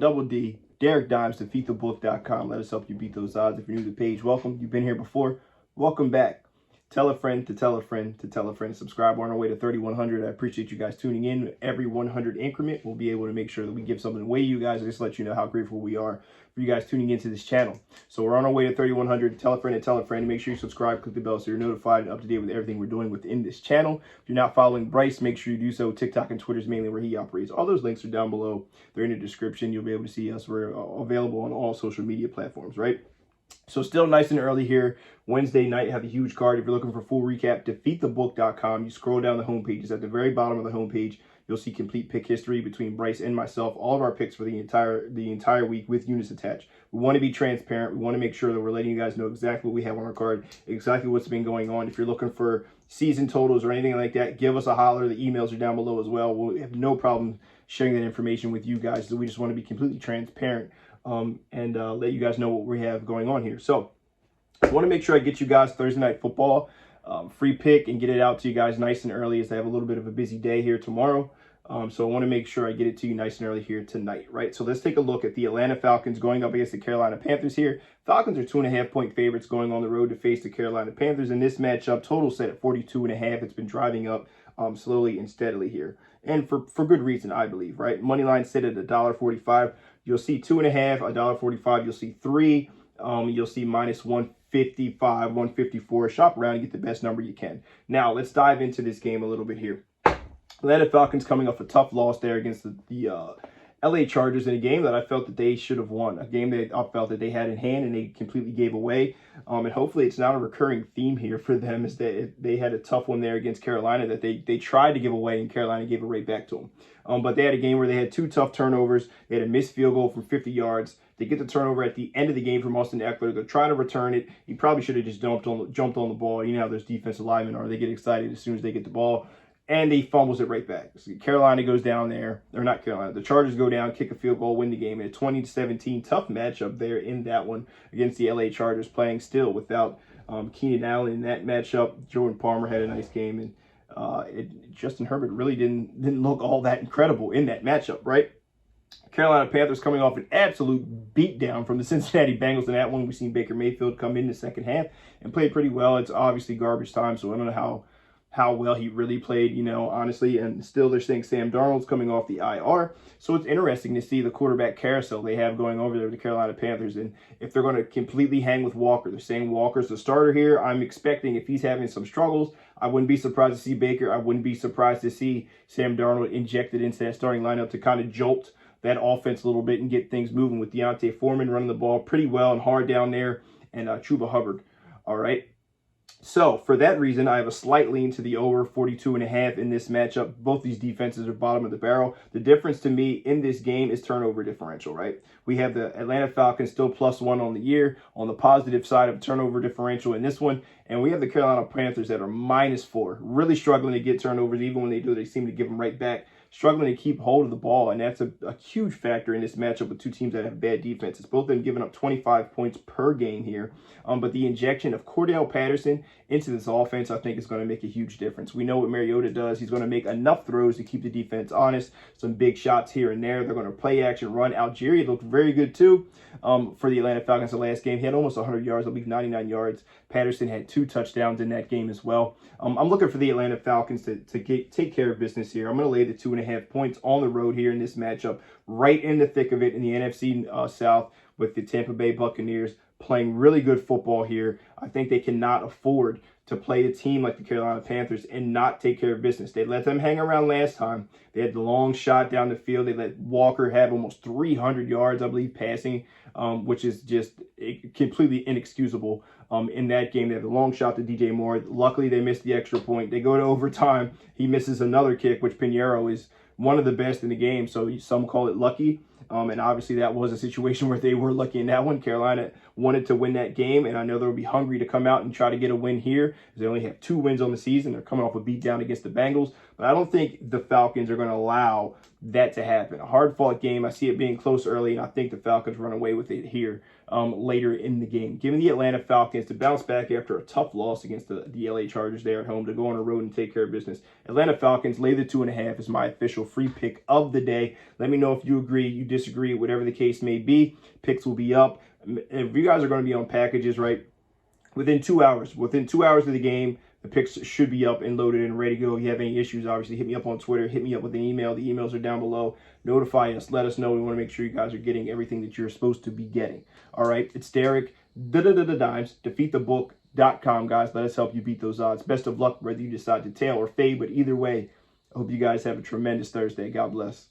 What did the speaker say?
Double D, Derek Dimes, defeatthebook.com. Let us help you beat those odds. If you're new to the page, welcome. You've been here before, welcome back. Tell a friend to tell a friend to tell a friend. Subscribe. We're on our way to 3,100. I appreciate you guys tuning in. Every 100 increment, we'll be able to make sure that we give something away to you guys. I just let you know how grateful we are for you guys tuning into this channel. So we're on our way to 3,100. Tell a friend to tell a friend. Make sure you subscribe, click the bell so you're notified and up to date with everything we're doing within this channel. If you're not following Bryce, make sure you do so. TikTok and Twitter is mainly where he operates. All those links are down below. They're in the description. You'll be able to see us. We're available on all social media platforms, right? So still nice and early here. Wednesday night, have a huge card. If you're looking for full recap, defeatthebook.com. You scroll down the homepage. It's at the very bottom of the homepage. You'll see complete pick history between Bryce and myself. All of our picks for the entire week with units attached. We want to be transparent. We want to make sure that we're letting you guys know exactly what we have on our card, exactly what's been going on. If you're looking for season totals or anything like that, give us a holler. The emails are down below as well. We'll have no problem sharing that information with you guys. So we just want to be completely transparent and let you guys know what we have going on here. So I want to make sure I get you guys Thursday Night Football free pick and get it out to you guys nice and early, as I have a little bit of a busy day here tomorrow. So I want to make sure I get it to you nice and early here tonight, right? So let's take a look at the Atlanta Falcons going up against the Carolina Panthers here. Falcons are 2.5-point favorites going on the road to face the Carolina Panthers. In this matchup, total set at 42.5. It's been driving up slowly and steadily here. And for good reason, I believe, right? Money line set at $1.45. You'll see 2.5, $1.45. You'll see 3. You'll see minus 155, 154. Shop around and get the best number you can. Now, let's dive into this game a little bit here. Atlanta Falcons coming off a tough loss there against the LA Chargers in a game that I felt that they should have won, a game that I felt that they had in hand and they completely gave away. And hopefully it's not a recurring theme here for them, is that they had a tough one there against Carolina that they tried to give away and Carolina gave it right back to them. But they had a game where they had 2 tough turnovers. They had a missed field goal from 50 yards. They get the turnover at the end of the game from Austin Eckler. They're trying to return it. He probably should have just jumped on the ball. You know how those defensive linemen are. They get excited as soon as they get the ball. And he fumbles it right back. So Carolina goes down there. Or not Carolina. The Chargers go down, kick a field goal, win the game. And a 20-17 tough matchup there in that one against the LA Chargers, playing still without Keenan Allen in that matchup. Jordan Palmer had a nice game. And Justin Herbert really didn't look all that incredible in that matchup, right? Carolina Panthers coming off an absolute beatdown from the Cincinnati Bengals in that one. We've seen Baker Mayfield come in the second half and play pretty well. It's obviously garbage time, so I don't know how well he really played, you know, honestly. And still they're saying Sam Darnold's coming off the IR. So it's interesting to see the quarterback carousel they have going over there with the Carolina Panthers. And if they're going to completely hang with Walker, they're saying Walker's the starter here. I'm expecting, if he's having some struggles, I wouldn't be surprised to see Baker. I wouldn't be surprised to see Sam Darnold injected into that starting lineup to kind of jolt that offense a little bit and get things moving, with Deontay Foreman running the ball pretty well and hard down there, and Chuba Hubbard. All right. So for that reason, I have a slight lean to the over 42.5 in this matchup. Both these defenses are bottom of the barrel. The difference to me in this game is turnover differential, right? We have the Atlanta Falcons still +1 on the year on the positive side of turnover differential in this one. And we have the Carolina Panthers that are -4, really struggling to get turnovers. Even when they do, they seem to give them right back. Struggling to keep hold of the ball, and that's a huge factor in this matchup with two teams that have bad defenses. Both of them giving up 25 points per game here. But the injection of Cordell Patterson into this offense, I think, is going to make a huge difference. We know what Mariota does. He's going to make enough throws to keep the defense honest. Some big shots here and there. They're going to play action, run. Algeria looked very good, too, for the Atlanta Falcons the last game. He had almost 100 yards, I believe 99 yards. Patterson had 2 touchdowns in that game as well. I'm looking for the Atlanta Falcons to take care of business here. I'm going to lay the 2.5 points on the road here in this matchup, right in the thick of it in the NFC South with the Tampa Bay Buccaneers playing really good football here. I think they cannot afford to play a team like the Carolina Panthers and not take care of business. They let them hang around last time. They had the long shot down the field. They let Walker have almost 300 yards, I believe, passing, which is just completely inexcusable. In that game, they had the long shot to DJ Moore. Luckily, they missed the extra point. They go to overtime. He misses another kick, which Pinheiro is one of the best in the game, so some call it lucky. And obviously that was a situation where they were lucky in that one. Carolina wanted to win that game, and I know they'll be hungry to come out and try to get a win here, because they only have 2 wins on the season. They're coming off a beatdown against the Bengals, But I don't think the Falcons are going to allow that to happen. A hard-fought game. I see it being close early, and I think the Falcons run away with it here later in the game. Giving the Atlanta Falcons to bounce back after a tough loss against the LA Chargers there at home, to go on the road and take care of business. Atlanta Falcons lay the 2.5 is my official free pick of the day. Let me know if you agree, you disagree, whatever the case may be. Picks will be up. If you guys are going to be on packages, right, within 2 hours of the game, the picks should be up and loaded and ready to go. If you have any issues, obviously, hit me up on Twitter. Hit me up with an email. The emails are down below. Notify us. Let us know. We want to make sure you guys are getting everything that you're supposed to be getting. All right? It's Derek, Dimes, defeatthebook.com, guys. Let us help you beat those odds. Best of luck, whether you decide to tail or fade. But either way, I hope you guys have a tremendous Thursday. God bless.